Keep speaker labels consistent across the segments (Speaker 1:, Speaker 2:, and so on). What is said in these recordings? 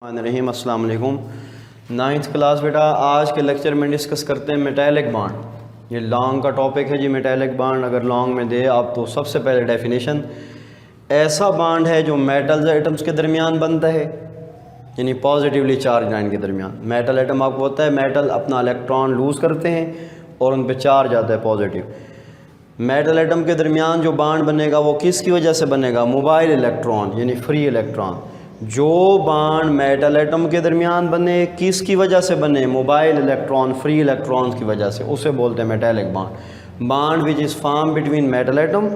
Speaker 1: रहीम अस्सलाम वालेकुम। 9th class बेटा, आज के लेक्चर में डिस्कस करते हैं मेटालिक बॉन्ड। ये लॉन्ग का टॉपिक है जी। मेटालिक बॉन्ड अगर लॉन्ग में दे आप तो सबसे पहले डेफिनेशन, ऐसा बॉन्ड है जो मेटल्स एटम्स के दरमियान बनता है, यानी पॉजिटिवली चार्ज आयन के दरमियान। मेटल एटम आपको पता है, मेटल अपना इलेक्ट्रॉन लूज़ करते हैं और उन पर चार्ज आता है पॉजिटिव। मेटल एटम के दरमियान जो बॉन्ड बनेगा वो किसकी वजह से बनेगा? मोबाइल इलेक्ट्रॉन यानी फ्री इलेक्ट्रॉन। जो बॉन्ड मेटल एटम के दरमियान बने किसकी वजह से बने? मोबाइल इलेक्ट्रॉन, फ्री इलेक्ट्रॉन्स की वजह से, उसे बोलते हैं metallic bond. Bond which is form between metal atom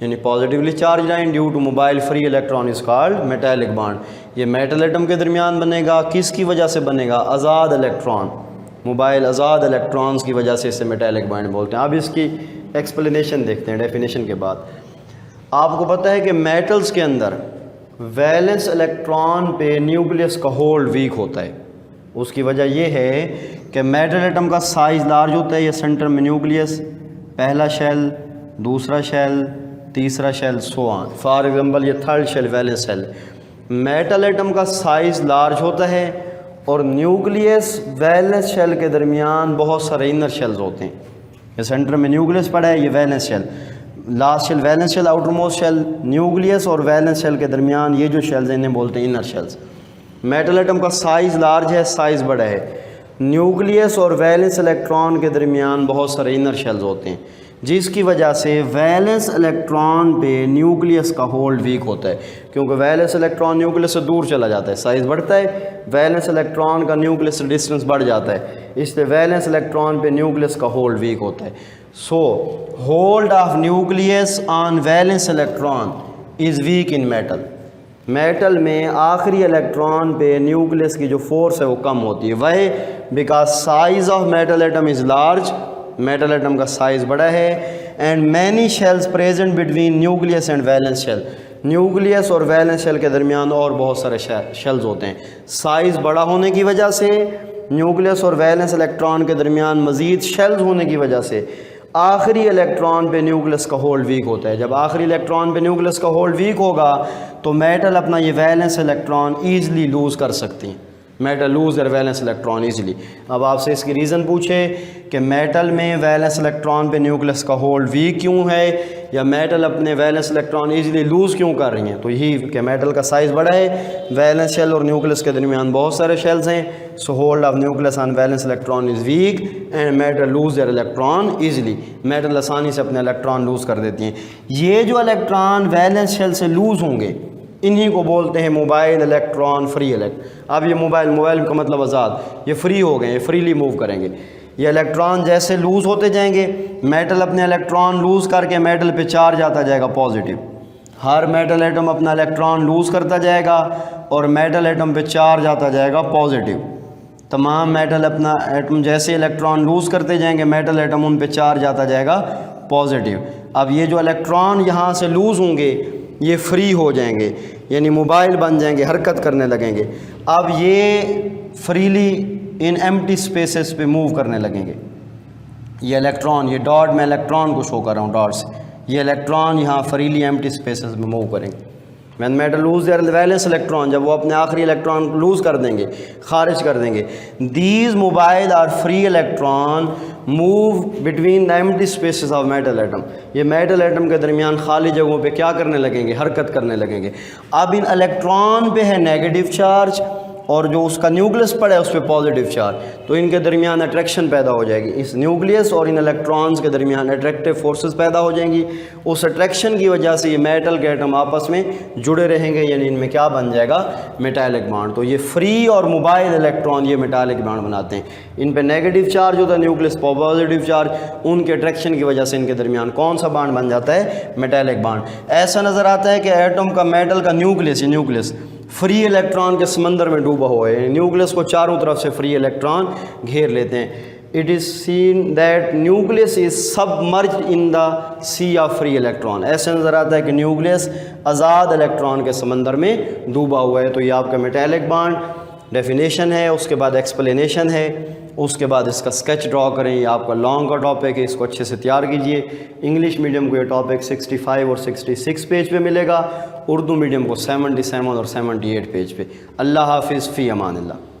Speaker 1: यानी positively charge ion due to mobile free electron is called metallic bond. ये मेटल एटम के दरमियान बनेगा, किसकी वजह से बनेगा? आज़ाद इलेक्ट्रॉन, मोबाइल आज़ाद इलेक्ट्रॉन्स की वजह से इसे मेटालिक बॉन्ड बोलते हैं। अब इसकी एक्सप्लेनेशन देखते हैं डेफिनेशन के बाद। आपको पता है कि मेटल्स के अंदर वैलेंस इलेक्ट्रॉन पे न्यूक्लियस का होल्ड वीक होता है। उसकी वजह यह है कि मेटल एटम का साइज़ लार्ज होता है। ये सेंटर में न्यूक्लियस, पहला शेल, दूसरा शेल, तीसरा shell, so on. For example ये third shell valence shell. Metal atom का साइज़ लार्ज होता है और न्यूक्लियस वैलेंस शेल के दरमियान बहुत सारे इनर शेल्स होते हैं। ये सेंटर में न्यूक्लियस पड़ा है, ये valence shell, last shell valence shell, outermost shell, nucleus और वैलेंस शेल के दरमियान ये जो शेल्स हैं इन्हें बोलते हैं इनर शेल्स। मेटल एटम का साइज़ लार्ज है, साइज़ बड़ा है। न्यूक्लियस और वैलेंस इलेक्ट्रॉन के दरमियान बहुत सारे इनर शेल्स होते हैं, जिसकी वजह से वैलेंस इलेक्ट्रॉन पे न्यूक्लियस का होल्ड वीक होता है। क्योंकि वैलेंस इलेक्ट्रॉन न्यूक्लियस से दूर चला जाता है, साइज़ बढ़ता है, वैलेंस इलेक्ट्रॉन का न्यूक्लियस से डिस्टेंस बढ़ जाता है, इसलिए वैलेंस इलेक्ट्रॉन पे न्यूक्लियस का होल्ड वीक होता है। So hold of nucleus on valence electron is week in metal. Metal में आखिरी इलेक्ट्रॉन पे न्यूक्लियस की जो फोर्स है वो कम होती है। Why? Because size of metal atom is large, metal atom का साइज़ बड़ा है, and many shells present between nucleus and valence shell. Nucleus और वैलेंस शेल के दरमियान और बहुत सारे शेल्स होते हैं। साइज़ बड़ा होने की वजह से, न्यूक्लियस और वैलेंस इलेक्ट्रॉन के दरमियान मज़ीद शेल्स होने की वजह से आखिरी इलेक्ट्रॉन पे न्यूक्लियस का होल्ड वीक होता है। जब आखिरी इलेक्ट्रॉन पे न्यूक्लियस का होल्ड वीक होगा तो मेटल अपना ये वैलेंस इलेक्ट्रॉन ईज़िली लूज़ कर सकती हैं। Metal lose their valence electron easily. अब आपसे इसकी रीज़न पूछे कि मेटल में वैलेंस इलेक्ट्रॉन पे न्यूक्लियस का होल्ड वीक क्यों है, या मेटल अपने वैलेंस इलेक्ट्रॉन ईज़िली लूज़ क्यों कर रही हैं, तो यही कि मेटल का साइज़ बड़ा है, वैलेंस शेल और न्यूक्लियस के दरमियान बहुत सारे शेल्स हैं। So hold of nucleus on valence electron is week and metal lose their electron easily. Metal आसानी से अपने इलेक्ट्रॉन लूज़ कर देती हैं। ये जो इलेक्ट्रॉन वैलेंस शेल से लूज़ होंगे इन्हीं को बोलते हैं मोबाइल इलेक्ट्रॉन, फ्री इलेक्ट्रॉन। अब ये मोबाइल का मतलब आज़ाद, ये फ्री हो गए, ये फ्रीली मूव करेंगे। ये इलेक्ट्रॉन जैसे लूज़ होते जाएंगे, मेटल अपने इलेक्ट्रॉन लूज़ करके मेटल पे चार्ज आता जाएगा पॉजिटिव। हर मेटल एटम अपना इलेक्ट्रॉन लूज़ करता जाएगा और मेटल एटम पे चार्ज आता जाएगा पॉजिटिव। तमाम मेटल अपना एटम जैसे इलेक्ट्रॉन लूज़ करते जाएंगे, मेटल एटम उन पे चार्ज आता जाएगा पॉजिटिव। अब ये जो इलेक्ट्रॉन यहाँ से लूज़ होंगे ये फ्री हो जाएंगे, यानी मोबाइल बन जाएंगे, हरकत करने लगेंगे। अब ये फ्रीली इन एम्प्टी स्पेसेस पे मूव करने लगेंगे। ये इलेक्ट्रॉन, ये डॉट मैं इलेक्ट्रॉन को शो कर रहा हूँ डॉट से, ये इलेक्ट्रॉन यहाँ फ्रीली एम्प्टी स्पेसेस में मूव करेंगे। When metal lose their valence electron, जब वो अपने आखिरी इलेक्ट्रॉन लूज़ कर देंगे, खारिज कर देंगे, these mobile are free electron move between the empty spaces of metal atom. ये मेटल एटम के दरमियान खाली जगहों पे क्या करने लगेंगे? हरकत करने लगेंगे। अब इन इलेक्ट्रॉन पे है नेगेटिव चार्ज और जो उसका न्यूक्लियस पड़ा है उस पर पॉजिटिव चार्ज, तो इनके दरमियान अट्रैक्शन पैदा हो जाएगी। इस न्यूक्लियस और इन इलेक्ट्रॉन्स के दरमियान अट्रैक्टिव फोर्सेस पैदा हो जाएंगी। उस अट्रैक्शन की वजह से ये मेटल के एटम आपस में जुड़े रहेंगे, यानी इनमें क्या बन जाएगा? Metallic bond. तो ये फ्री और मोबाइल इलेक्ट्रॉन ये मेटालिक बॉन्ड बनाते हैं। इन पे नेगेटिव चार्ज होता है, न्यूक्लियस पॉजिटिव चार्ज, उनके अट्रैक्शन की वजह से इनके दरमियान कौन सा बॉन्ड बन जाता है? Metallic bond. ऐसा नज़र आता है कि एटम का, मेटल का न्यूक्लियस फ्री इलेक्ट्रॉन के समंदर में डूबा हुआ है। न्यूक्लियस को चारों तरफ से फ्री इलेक्ट्रॉन घेर लेते हैं। It is seen that nucleus is submerged in the sea of free electron. ऐसे नज़र आता है कि न्यूक्लियस आज़ाद इलेक्ट्रॉन के समंदर में डूबा हुआ है। तो ये आपका मेटालिक बॉन्ड डेफिनेशन है, उसके बाद एक्सप्लेनेशन है, उसके बाद इसका स्केच ड्रॉ करें। ये आपका लॉन्ग का टॉपिक है, इसको अच्छे से तैयार कीजिए। इंग्लिश मीडियम को ये टॉपिक 65 और 66 पेज पे मिलेगा उर्दू मीडियम को 77 और 78 पेज पे। अल्लाह हाफिज़, फ़ी अमान अल्लाह।